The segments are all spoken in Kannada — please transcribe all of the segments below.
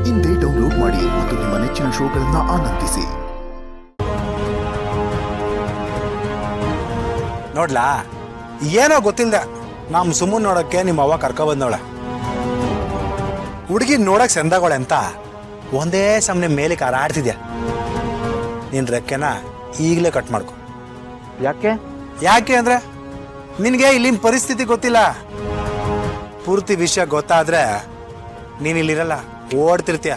ಇಂದೇ ಡೌನ್ಲೋಡ್ ಮಾಡಿ ಮತ್ತು ನಿಮ್ಮ ನೆಚ್ಚಿನ ಶೋಗಳನ್ನು ಆನಂದಿಸಿ. ನೋಡ್ಲಾ, ಏನೋ ಗೊತ್ತಿಲ್ಲ, ನಮ್ಮ ಸುಮ್ಮನೆ ನೋಡೋಕ್ಕೆ ನಿಮ್ಮ ಅವ್ವ ಕರ್ಕೊಬಂದವಳೆ. ಹುಡುಗಿ ನೋಡಕ್ ಚಂದಗೋಳೆ ಅಂತ ಒಂದೇ ಸಮನೆ ಮೇಲೆ ಕಾರಾಡ್ತಿದ್ಯಾ. ನಿನ್ನ ರೆಕ್ಕೆನ ಈಗಲೇ ಕಟ್ ಮಾಡ್ಕೊ. ಯಾಕೆ ಅಂದ್ರೆ ನಿನಗೆ ಇಲ್ಲಿನ ಪರಿಸ್ಥಿತಿ ಗೊತ್ತಿಲ್ಲ. ಪೂರ್ತಿ ವಿಷಯ ಗೊತ್ತಾದ್ರೆ ನೀನು ಇಲ್ಲಿರಲ್ಲ, ಓಡ್ತಿರ್ತೀಯ.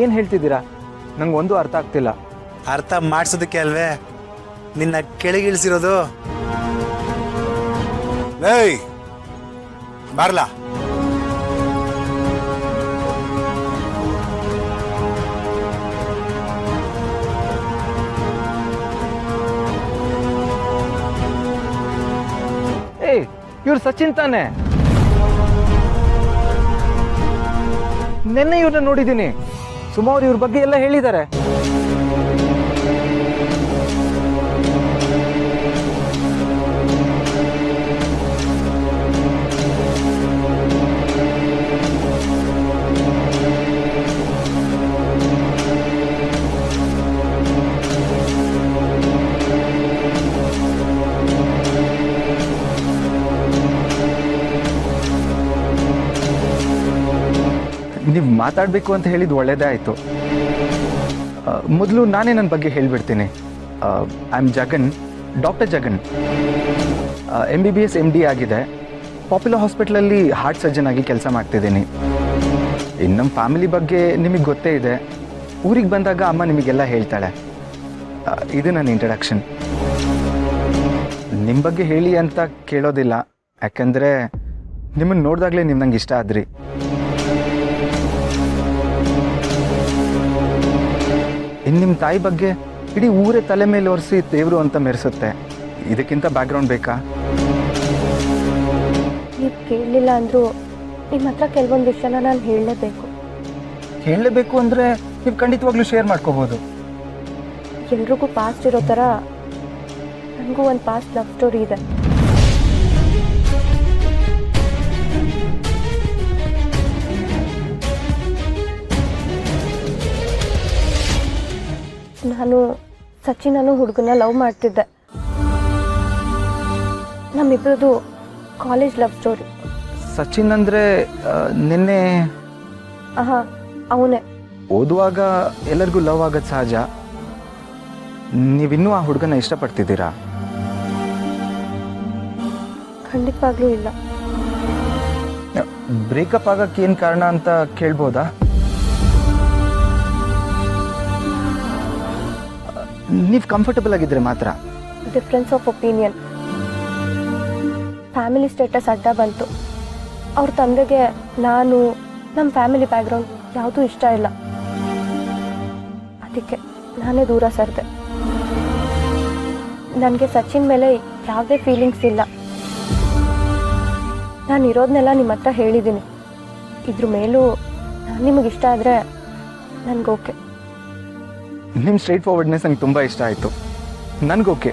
ಏನು ಹೇಳ್ತಿದ್ದೀರಾ? ನಂಗೆ ಒಂದು ಅರ್ಥ ಆಗ್ತಿಲ್ಲ. ಅರ್ಥ ಮಾಡಿಸೋದಕ್ಕೆ ಅಲ್ವೇ ನಿನ್ನ ಕೆಳಗಿಳಿಸಿರೋದು. ಏಯ್ ಬಾರ್ಲಾ. ಏಯ್, ಇವ್ರು ಸಚಿನ್ ತಾನೆ? ನೆನ್ನೆ ಇವ್ರನ್ನ ನೋಡಿದ್ದೀನಿ. ಸುಮಾರು ಇವ್ರ ಬಗ್ಗೆ ಎಲ್ಲ ಹೇಳಿದ್ದಾರೆ. ನೀವು ಮಾತಾಡಬೇಕು ಅಂತ ಹೇಳಿದ್ದು ಒಳ್ಳೆಯದೇ ಆಯಿತು. ಮೊದಲು ನಾನೇ ನನ್ನ ಬಗ್ಗೆ ಹೇಳಿಬಿಡ್ತೀನಿ. I am Jagan, doctor Jagan. MBBS MD ಆಗಿದೆ. ಪಾಪ್ಯುಲರ್ ಹಾಸ್ಪಿಟ್ಲಲ್ಲಿ ಹಾರ್ಟ್ ಸರ್ಜನ್ ಆಗಿ ಕೆಲಸ ಮಾಡ್ತಿದ್ದೀನಿ. ಇನ್ನು ನಮ್ಮ ಫ್ಯಾಮಿಲಿ ಬಗ್ಗೆ ನಿಮಗೆ ಗೊತ್ತೇ ಇದೆ. ಊರಿಗೆ ಬಂದಾಗ ಅಮ್ಮ ನಿಮಗೆಲ್ಲ ಹೇಳ್ತಾಳೆ. ಇದು ನನ್ನ ಇಂಟ್ರಡಕ್ಷನ್. ನಿಮ್ಮ ಬಗ್ಗೆ ಹೇಳಿ ಅಂತ ಕೇಳೋದಿಲ್ಲ, ಯಾಕೆಂದರೆ ನಿಮ್ಮನ್ನು ನೋಡಿದಾಗಲೇ ನೀವು ನಂಗೆ ಇಷ್ಟ ಆದ್ರಿ. ಇನ್ನು ನಿಮ್ಮ ತಾಯಿ ಬಗ್ಗೆ ಇಡೀ ಊರೇ ತಲೆ ಮೇಲೆ ಒರೆಸಿ ದೇವರು ಅಂತ ಮೆರೆಸುತ್ತೆ. ಇದಕ್ಕಿಂತ ಬ್ಯಾಕ್ಗ್ರೌಂಡ್ ಬೇಕಾ? ನೀವು ಕೇಳಲಿಲ್ಲ ಅಂದರೂ ನಿಮ್ಮ ಹತ್ರ ಕೆಲವೊಂದು ವಿಷಯನ ನಾನು ಹೇಳಲೇಬೇಕು ಅಂದರೆ ನೀವು ಖಂಡಿತವಾಗ್ಲೂ ಶೇರ್ ಮಾಡ್ಕೋಬೋದು. ಎಲ್ರಿಗೂ ಪಾಸ್ಟ್ ಇರೋ ಥರ ನನಗೂ ಒಂದು ಪಾಸ್ಟ್ ಲವ್ ಸ್ಟೋರಿ ಇದೆ. ನಾನು ಸಚಿನ್ ಅನ್ನೋ ಹುಡುಗನ ಲವ್ ಮಾಡ್ತಿದ್ದೆ. ನಮ್ಮಿಬ್ಬರದು ಕಾಲೇಜ್ ಲವ್ ಸ್ಟೋರಿ. ಸಚಿನ್ ಅಂದರೆ ನಿನ್ನೆ? ಹಾಂ, ಅವನೇ. ಓದುವಾಗ ಎಲ್ಲರಿಗೂ ಲವ್ ಆಗೋದು ಸಹಜ. ನೀವಿನ್ನೂ ಆ ಹುಡುಗನ ಇಷ್ಟಪಡ್ತಿದ್ದೀರಾ? ಖಂಡಿತವಾಗ್ಲೂ ಇಲ್ಲ. ಬ್ರೇಕಪ್ ಆಗೋಕ್ಕೆ ಏನು ಕಾರಣ ಅಂತ ಕೇಳ್ಬೋದಾ? ನೀವು ಕಂಫರ್ಟಬಲ್ ಆಗಿದ್ರೆ ಮಾತ್ರ. Difference of opinion. Family status ಅಡ್ಡ ಬಂತು. ಅವ್ರ ತಂದೆಗೆ ನಾನು, ನಮ್ಮ ಫ್ಯಾಮಿಲಿ ಬ್ಯಾಕ್ಗ್ರೌಂಡ್ ಯಾವುದೂ ಇಷ್ಟ ಇಲ್ಲ. ಅದಕ್ಕೆ ನಾನೇ ದೂರ ಸರಿದೆ. ನನಗೆ ಸಚಿನ್ ಮೇಲೆ ಯಾವುದೇ ಫೀಲಿಂಗ್ಸ್ ಇಲ್ಲ. ನಾನು ಇರೋದನ್ನೆಲ್ಲ ನಿಮ್ಮ ಹತ್ರ ಹೇಳಿದ್ದೀನಿ. ಇದ್ರ ಮೇಲೂ ನಿಮಗಿಷ್ಟ ಆದರೆ ನನಗೆ ಓಕೆ. ನಿಮ್ಮ ಸ್ಟ್ರೈಟ್ ಫಾರ್ವರ್ಡ್ನೆಸ್ ನಂಗೆ ತುಂಬ ಇಷ್ಟ ಆಯಿತು. ನನಗೋಕೆ.